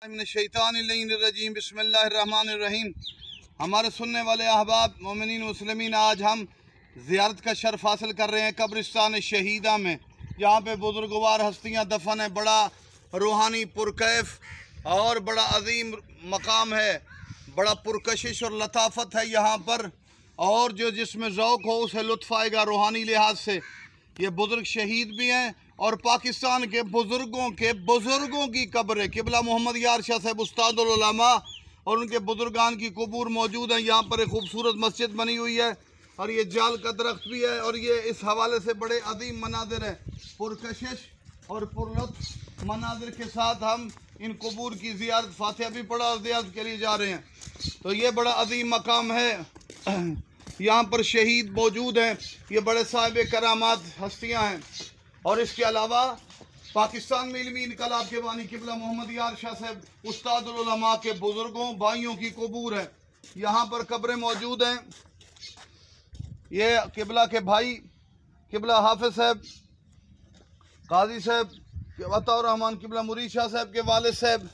शैतानिर्रजीम बिस्मिल्लाहिर्रहमानिर्रहीम। हमारे सुनने वाले अहबाब मोमिनीन मुस्लिमीन, आज हम ज़ियारत का शर्फ हासिल कर रहे हैं कब्रिस्तान शहीदा में। यहाँ पे बुजुर्गवार हस्तियाँ दफन है। बड़ा रूहानी पुरकैफ और बड़ा अजीम मकाम है। बड़ा पुरकशिश और लताफत है यहाँ पर, और जो जिसमें ज़ौक़ हो उसे लुत्फ़ आएगा रूहानी लिहाज से। ये बुज़ुर्ग शहीद भी हैं और पाकिस्तान के बुज़ुर्गों की कब्र है। क़िबला मोहम्मद यार शाह साहब उस्तादुल उलमा और उनके बुज़ुर्गान की कबूर मौजूद हैं। यहाँ पर एक खूबसूरत मस्जिद बनी हुई है और ये जाल का दरख्त भी है, और ये इस हवाले से बड़े अजीम मनाजिर है। पुरकशिश और पुरलुत्फ़ मनाजिर के साथ हम इन कबूर की ज़ियारत, फातिहा भी पढ़ा और ज़ियारत के लिए जा रहे हैं। तो ये बड़ा अजीम मकाम है। यहाँ पर शहीद मौजूद हैं। ये बड़े साहिब करामात हस्तियाँ हैं। और इसके अलावा पाकिस्तान में इल्मी इनकलाब के बानी क़िबला मोहम्मद यार शाह साहब उस्तादुल उलमा के बुज़ुर्गों भाइयों की कबूर है। यहाँ पर कब्रें मौजूद हैं। ये क़िबला के भाई क़िबला हाफिज़ साहब, काजी साहब, अताउर रहमान क़िबला मुरीद शाह साहब के वालिद साहब,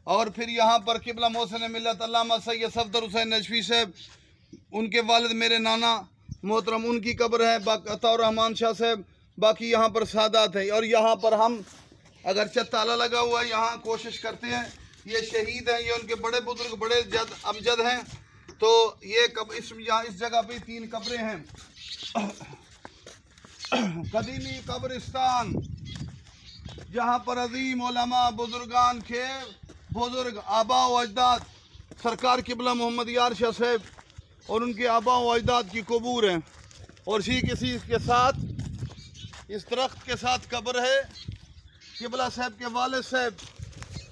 और फिर यहाँ पर क़िबला मोहसिन मिल्लत अल्लामा सैयद सफदर हुसैन नजफी साहब, उनके वालिद मेरे नाना मोहतरम, उनकी कब्र है। अताउर रहमान शाह साहब, बाकी यहाँ पर सादात है। और यहाँ पर हम अगरचे ताला लगा हुआ है, यहाँ कोशिश करते हैं। ये शहीद हैं, ये उनके बड़े बुजुर्ग, बड़े जद अमजद हैं। तो ये यहाँ इस जगह पे 3 कब्रें हैं। कदीमी कब्रिस्तान, जहाँ पर अजीम उलमा बुजुर्गान के बुजुर्ग आबा व अजदाद सरकार क़िबला मोहम्मद यार शाह साहब और उनके आबा व अजदाद की कबूर हैं। और किसी के साथ इस दरख्त के साथ कब्र है क़िबला साहब के वालिद साहब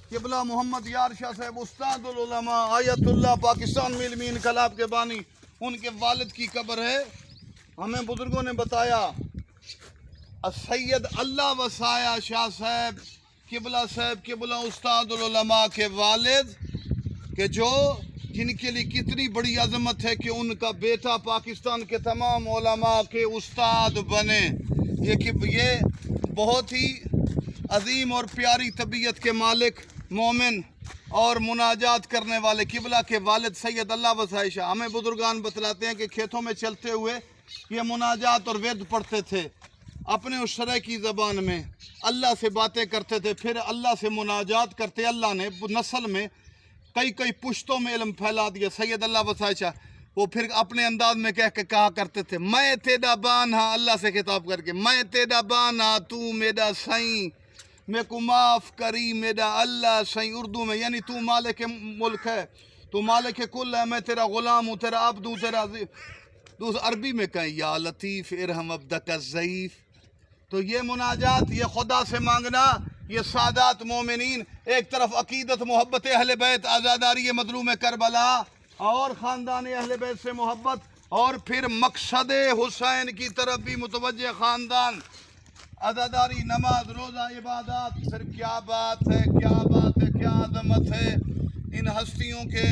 क़िबला मोहम्मद यार शाह साहब उस्तादुल उलमा आयतुल्लाह, पाकिस्तान में इल्मी इनकलाब के बानी, उनके वालिद की कब्र है। हमें बुजुर्गों ने बताया सैयद अल्लाह वसाया शाह साहब क़िबला उस्तादुल उलमा के वालिद के जिनके लिए कितनी बड़ी अजमत है कि उनका बेटा पाकिस्तान के तमाम उलमा के उस्ताद बने। ये बहुत ही अजीम और प्यारी तबीयत के मालिक, मोमिन और मुनाजात करने वाले क़िबला के वालिद सैयद अल्लाह वसाया शाह। हमें बुजुर्गान बतलाते हैं कि खेतों में चलते हुए ये मुनाजात और वेद पढ़ते थे अपने उस शरह की ज़बान में, अल्लाह से बातें करते थे, फिर अल्लाह से मुनाजात करते। अल्लाह ने नस्ल में कई पुश्तों में इल्म फैला दिया। सैयद अल्लाह वसाया शाह वो फिर अपने अंदाज में कहा करते थे, मैं तेरा बाना, अल्लाह से खिताब करके, मैं तेरा बाना तू मेरा सईं, मेरे को माफ़ करी मेरा अल्लाह सईं। उर्दू में यानी तू मालिक मुल्क है, तू मालिक कुल है, मैं तेरा ग़ुलाम हूँ, तेरा अब्द हूँ, तेरा। तो अरबी में कहें या लतीफ़ इरहम अब्दक ज़ईफ़। तो ये मुनाजात, ये खुदा से मांगना, ये सादात मोमिनीन, एक तरफ अकीदत मोहब्बत अहले बैत, आज़ादारी मज़लूम करबला और ख़ानदान अहले बैत से मोहब्बत, और फिर मकसद हुसैन की तरफ भी मुतवज्जे ख़ानदान, आज़ादारी, नमाज, रोज़ा, इबादत। फिर क्या बात है, क्या बात है, क्या अज़मत है। इन हस्तियों के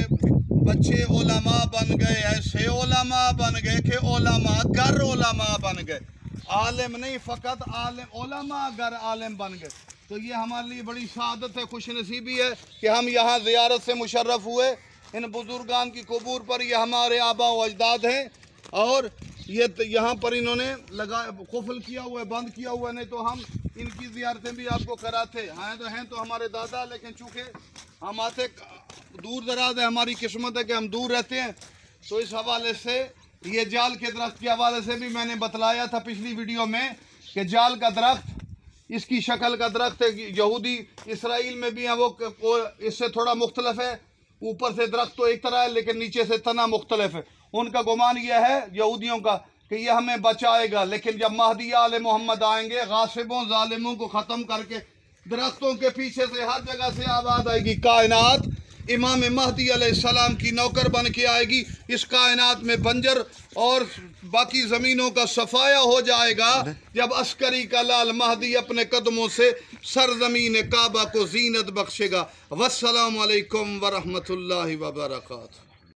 बच्चे उलमा बन गए, ऐसे उलमा बन गए कि उलमा गर उलमा बन गए, आलिम नहीं, फ़कत आलिम, उलमा गर आलिम बन गए। तो ये हमारे लिए बड़ी सादत है, खुशनसीबी है कि हम यहाँ ज़ियारत से मुशर्रफ हुए। इन बुजुर्गान की कबूर पर ये हमारे आबा व अजदाद हैं, और ये यहाँ पर इन्होंने कुफल किया हुआ है, बंद किया हुआ है। नहीं तो हम इनकी ज़ियारतें भी आपको कराते हैं तो हमारे दादा, लेकिन चूँकि हम आते दूर दराज है, हमारी किस्मत है कि हम दूर रहते हैं। तो इस हवाले से ये जाल के दरख्त के हवाले से भी मैंने बतलाया था पिछली वीडियो में कि जाल का दरख्त, इसकी शक्ल का दरख्त है। यहूदी इसराइल में भी हैं, वो इससे थोड़ा मुख्तलिफ है। ऊपर से दरख्त तो एक तरह है, लेकिन नीचे से तना मुख्तलिफ है। उनका गुमान यह है यहूदियों का कि यह हमें बचाएगा, लेकिन जब महदी आले मोहम्मद आएंगे, गासिबों जालिमों को ख़त्म करके दरख्तों के पीछे से हर जगह से आवाज़ आएगी, कायनात इमाम महदी अलैहिस्सलाम की नौकर बन के आएगी। इस कायनात में बंजर और बाकी ज़मीनों का सफाया हो जाएगा जब अस्करी का लाल महदी अपने कदमों से सरज़मीन काबा को जीनत बख्शेगा। वस्सलामु अलैकुम वरहमतुल्लाहि वबरकातुहू।